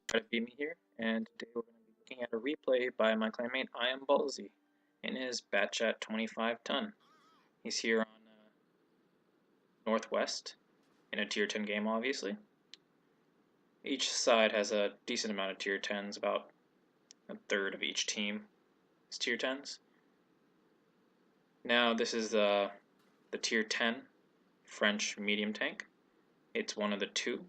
TryToBeatMe here, and today we're going to be looking at a replay by my clanmate ballse in his Batchat 25 ton. He's here on Northwest in a tier 10 game, obviously. Each side has a decent amount of tier 10s, about a third of each team is tier 10s. Now this is the tier 10 French medium tank. It's one of the two.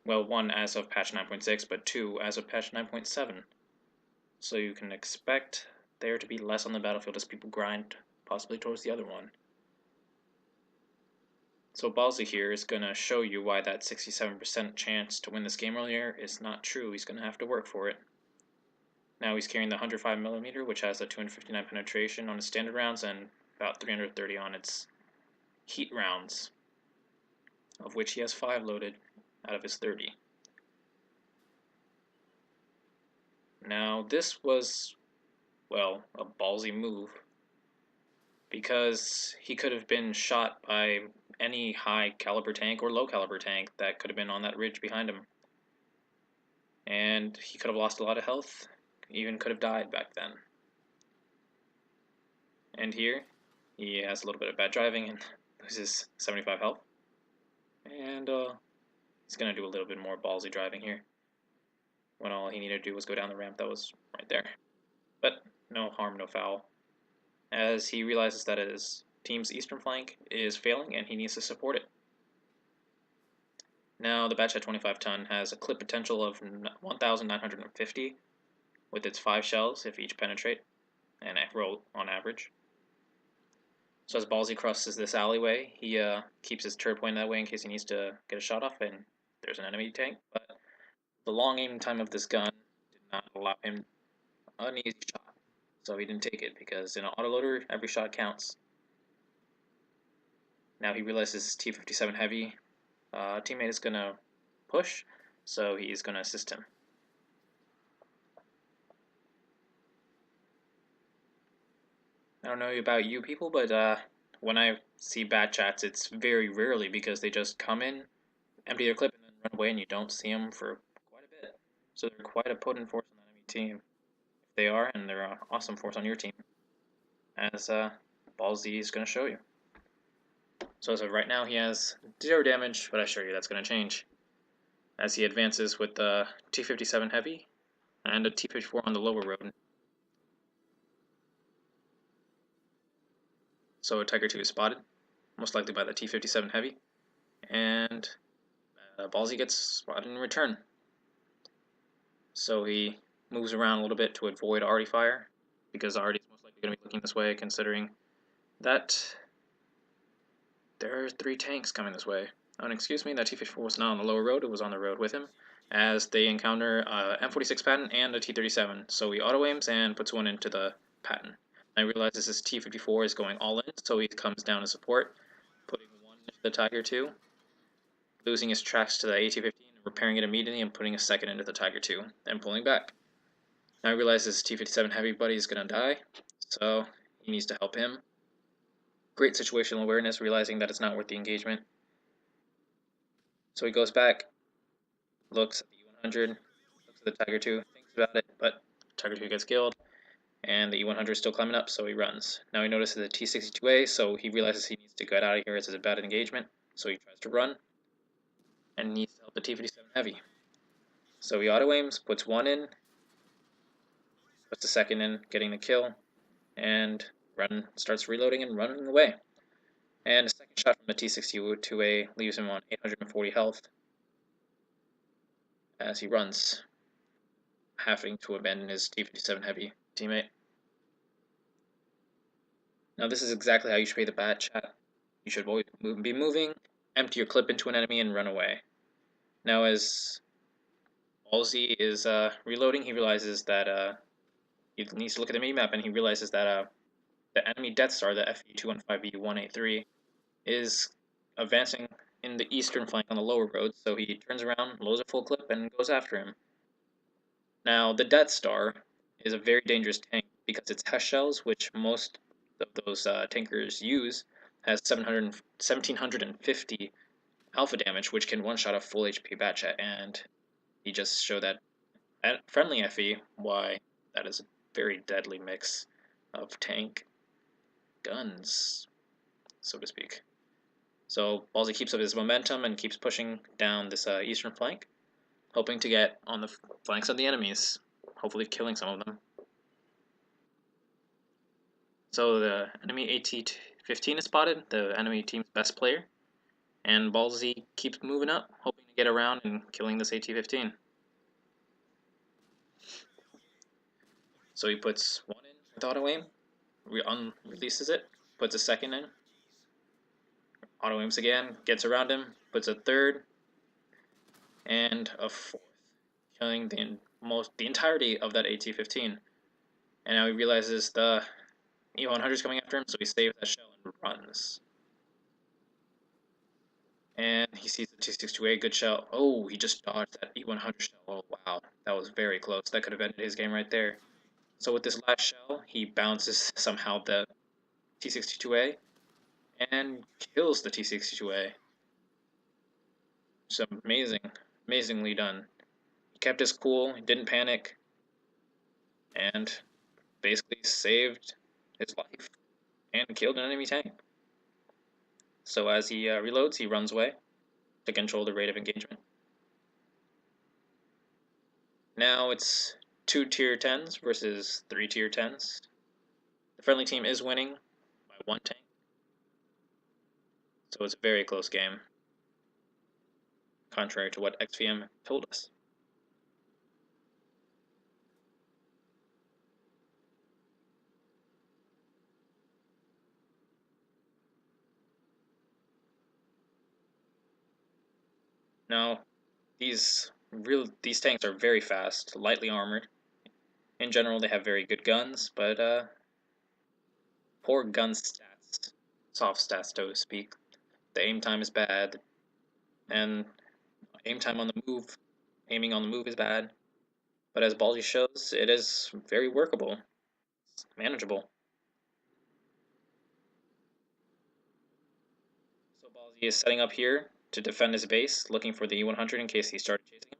Well, one as of patch 9.6, but two as of patch 9.7. So you can expect there to be less on the battlefield as people grind possibly towards the other one. So ballse here is going to show you why that 67% chance to win this game earlier is not true. He's going to have to work for it. Now he's carrying the 105mm, which has a 259 penetration on its standard rounds and about 330 on its heat rounds, of which he has 5 loaded out of his 30. Now this was, well, a ballsy move, because he could have been shot by any high caliber tank or low caliber tank that could have been on that ridge behind him. And he could have lost a lot of health, even could have died back then. And here, he has a little bit of bad driving and loses 75 health. And he's going to do a little bit more ballsy driving here, when all he needed to do was go down the ramp that was right there. But no harm, no foul, as he realizes that his team's eastern flank is failing and he needs to support it. Now the Batchat 25 ton has a clip potential of 1,950 with its 5 shells if each penetrate and roll on average. So as ballsy crosses this alleyway, he keeps his turret pointed that way in case he needs to get a shot off and there's an enemy tank. But the long aim time of this gun did not allow him an easy shot, so he didn't take it because in an autoloader every shot counts. Now he realizes his T-57 heavy teammate is going to push, so he's going to assist him. I don't know about you people, but when I see Batchats, it's very rarely because they just come in, empty their clip, and then run away, and you don't see them for quite a bit. So they're quite a potent force on the enemy team. If they are, and they're an awesome force on your team, as ballse is going to show you. So as of right now, he has 0 damage, but I assure you that's going to change as he advances with the T-57 heavy and a T-54 on the lower road. So Tiger 2 is spotted, most likely by the T-57 heavy, and ballse gets spotted in return. So he moves around a little bit to avoid arty fire, because arty is most likely going to be looking this way, considering that there are 3 tanks coming this way. Oh, and excuse me, that T-54 was not on the lower road, it was on the road with him, as they encounter M46 Patton and a T-37. So he auto-aims and puts one into the Patton. I realizes his T-54 is going all in, so he comes down to support, putting one into the Tiger 2, losing his tracks to the AT-15, repairing it immediately, and putting a second into the Tiger 2, and pulling back. Now I realize his T-57 heavy buddy is going to die, so he needs to help him. Great situational awareness, realizing that it's not worth the engagement. So he goes back, looks at the E100, looks at the Tiger 2, thinks about it, but Tiger 2 gets killed, and the E100 is still climbing up, so he runs. Now he notices the T-62A, so he realizes he needs to get out of here as it's a bad engagement, so he tries to run, and needs to help the T-57 heavy. So he auto-aims, puts one in, puts the second in, getting the kill, and starts reloading and running away. And a second shot from the T-62A leaves him on 840 health as he runs, having to abandon his T-57 heavy teammate. Now this is exactly how you should play the Batchat. You should always be moving, empty your clip into an enemy, and run away. Now as ballse is reloading, he realizes that he needs to look at the minimap, and he realizes that the enemy Death Star, the FE-215B-183, is advancing in the eastern flank on the lower road, so he turns around, loads a full clip, and goes after him. Now, the Death Star is a very dangerous tank because its HESH shells, which most of those tankers use, has 1,750 alpha damage, which can one-shot a full HP Batchat, and he just showed that at friendly FE why that is a very deadly mix of tank guns, so to speak. So Ballsy keeps up his momentum and keeps pushing down this eastern flank, hoping to get on the flanks of the enemies, hopefully killing some of them. So the enemy AT-15 is spotted, the enemy team's best player, and Ballsy keeps moving up, hoping to get around and killing this AT-15. So he puts one in with auto aim, releases it, puts a second in, auto aims again, gets around him, puts a third, and a fourth, killing the entirety of that AT-15. And now he realizes the E-100 is coming after him, so he saves that shell and runs. And he sees the T-62A, good shell. Oh, he just dodged that E-100 shell. Oh, wow, that was very close. That could have ended his game right there. So with this last shell, he bounces somehow the T-62A and kills the T-62A. It's amazingly done. He kept his cool, he didn't panic, and basically saved his life and killed an enemy tank. So as he reloads, he runs away to control the rate of engagement. Now it's 2 tier 10s versus 3 tier 10s. The friendly team is winning by 1 tank, so it's a very close game, contrary to what XVM told us. Now, these tanks are very fast, lightly armored. In general, they have very good guns, but poor gun stats, soft stats, so to speak. The aim time is bad, and aiming on the move is bad. But as Ballsy shows, it is very workable, it's manageable. So Ballsy is setting up here to defend his base, looking for the E-100 in case he started chasing him,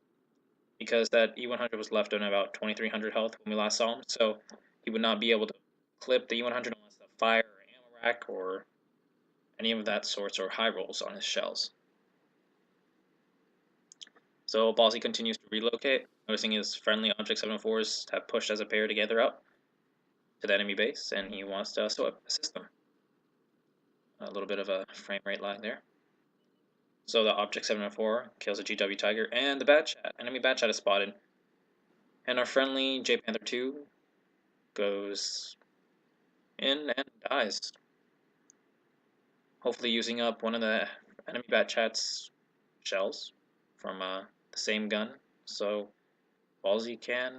because that E-100 was left on about 2300 health when we last saw him, so he would not be able to clip the E-100 unless the fire or ammo rack or any of that sorts or high rolls on his shells. So Ballsy continues to relocate, noticing his friendly Object 704s have pushed as a pair together up to the enemy base, and he wants to also assist them. A little bit of a frame rate lag there. So the Object 704 kills a GW Tiger, and the Batchat, enemy Batchat is spotted. And our friendly J Panther 2 goes in and dies. Hopefully using up one of the enemy Batchat's shells from the same gun, so Ballsy can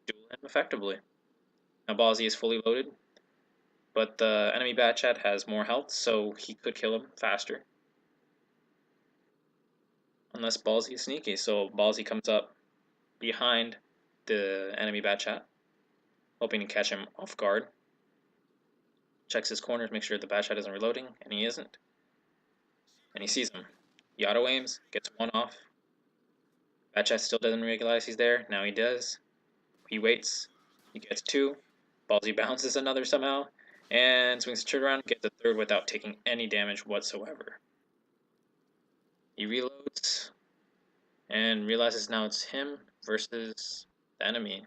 duel him effectively. Now Ballsy is fully loaded, but the enemy Batchat has more health, so he could kill him faster. Unless Ballsy is sneaky, so Ballsy comes up behind the enemy Batchat, hoping to catch him off guard. Checks his corners, make sure the Batchat isn't reloading, and he isn't. And he sees him. He auto aims, gets one off. Batchat still doesn't realize he's there. Now he does. He waits. He gets two. Ballsy bounces another somehow, and swings the trigger around, gets a third without taking any damage whatsoever. He reloads and realizes now it's him versus the enemy.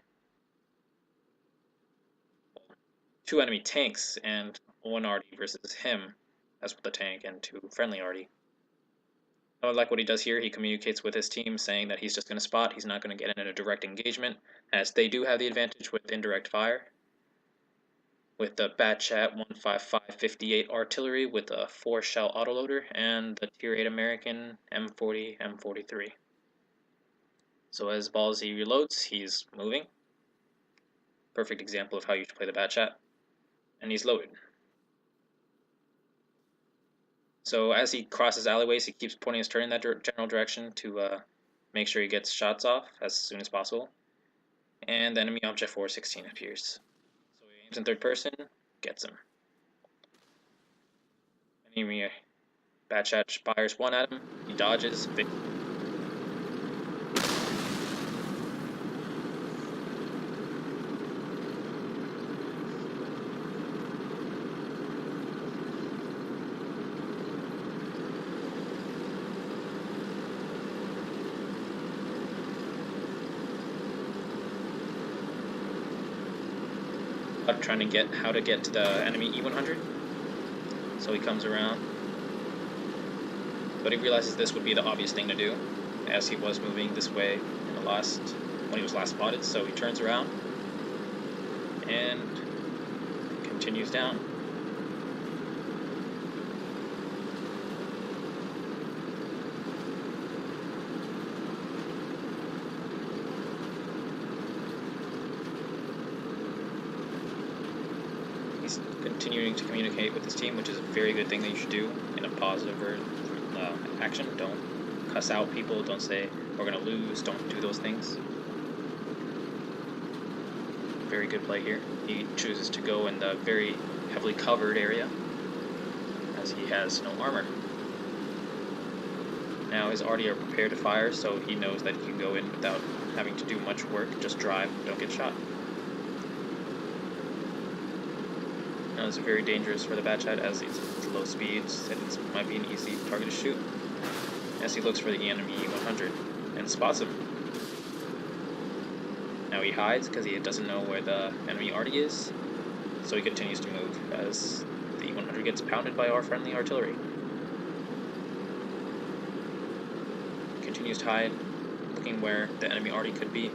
Two enemy tanks and one arty versus him as the tank and two friendly arty. I like what he does here. He communicates with his team saying that he's just going to spot. He's not going to get in a direct engagement, as they do have the advantage with indirect fire. With the Batchat 15558 artillery with a 4-shell autoloader and the Tier 8 American M40 M43. So as Ballsy reloads, he's moving. Perfect example of how you should play the Batchat. And he's loaded. So as he crosses alleyways, he keeps pointing his turret in that general direction to make sure he gets shots off as soon as possible. And the enemy object 416 appears. So he aims in third person, gets him. Enemy Batchat fires one at him, he dodges. Trying to get how to get to the enemy E100. So he comes around, but he realizes this would be the obvious thing to do, as he was moving this way in the when he was last spotted. So he turns around and continues down. He's continuing to communicate with his team, which is a very good thing that you should do in a positive action. Don't cuss out people, don't say we're going to lose, don't do those things. Very good play here. He chooses to go in the very heavily covered area, as he has no armor. Now his arty are prepared to fire, so he knows that he can go in without having to do much work, just drive, don't get shot. Now this is very dangerous for the Batchat, as he's low speeds, and it might be an easy target to shoot, as he looks for the enemy 100 and spots him. Now he hides because he doesn't know where the enemy arty is, so he continues to move as the E100 gets pounded by our friendly artillery. Continues to hide, looking where the enemy arty could be,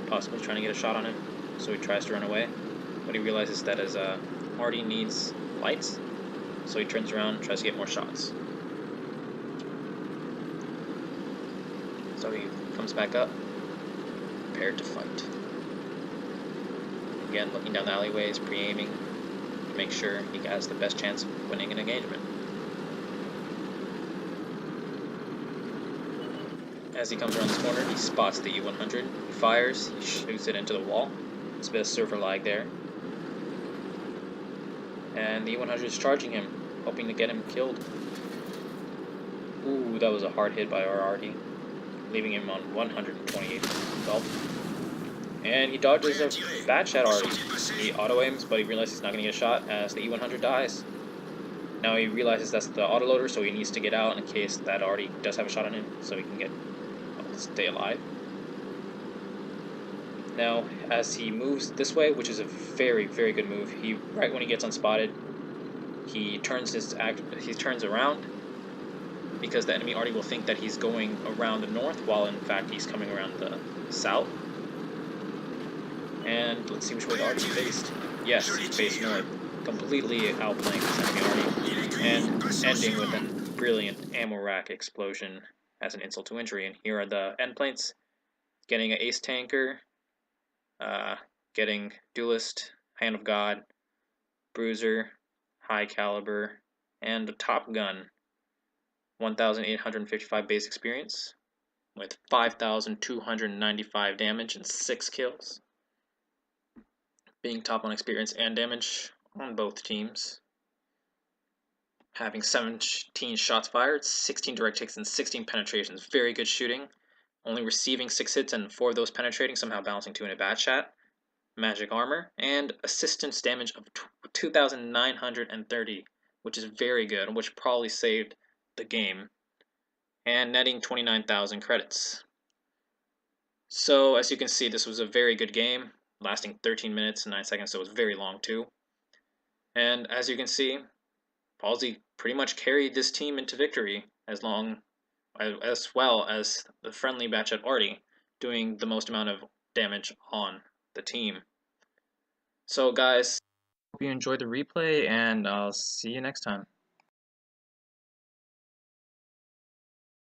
possibly trying to get a shot on him, so he tries to run away, but he realizes that his arty needs lights, so he turns around and tries to get more shots. So he comes back up, prepared to fight. Again, looking down the alleyways, pre-aiming to make sure he has the best chance of winning an engagement. As he comes around this corner, he spots the E100, he fires, he shoots it into the wall. There's a bit of server lag there. And the E100 is charging him, hoping to get him killed. Ooh, that was a hard hit by our arty, leaving him on 128 health. And he dodges a Batchat arty. He auto-aims, but he realizes he's not going to get a shot as the E100 dies. Now he realizes that's the autoloader, so he needs to get out in case that arty does have a shot on him, so he can stay alive. Now, as he moves this way, which is a very, very good move, right when he gets unspotted, he turns around, because the enemy arty will think that he's going around the north, while in fact he's coming around the south. And let's see which way the arty faced. Yes, he faced north, completely outplaying this enemy arty, and ending with a brilliant ammo rack explosion as an insult to injury. And here are the endplates, getting an ace tanker, getting duelist, hand of god, bruiser, high caliber, and a top gun. 1,855 base experience with 5,295 damage and 6 kills. Being top on experience and damage on both teams. Having 17 shots fired, 16 direct hits, and 16 penetrations. Very good shooting. Only receiving 6 hits and 4 of those penetrating, somehow bouncing 2 in a Batchat. Magic armor, and assistance damage of 2,930, which is very good, which probably saved the game, and netting 29,000 credits. So as you can see, this was a very good game, lasting 13 minutes and 9 seconds, so it was very long too. And as you can see, ballse pretty much carried this team into victory, as well as the friendly Batchat arty doing the most amount of damage on the team. So guys, hope you enjoyed the replay, and I'll see you next time.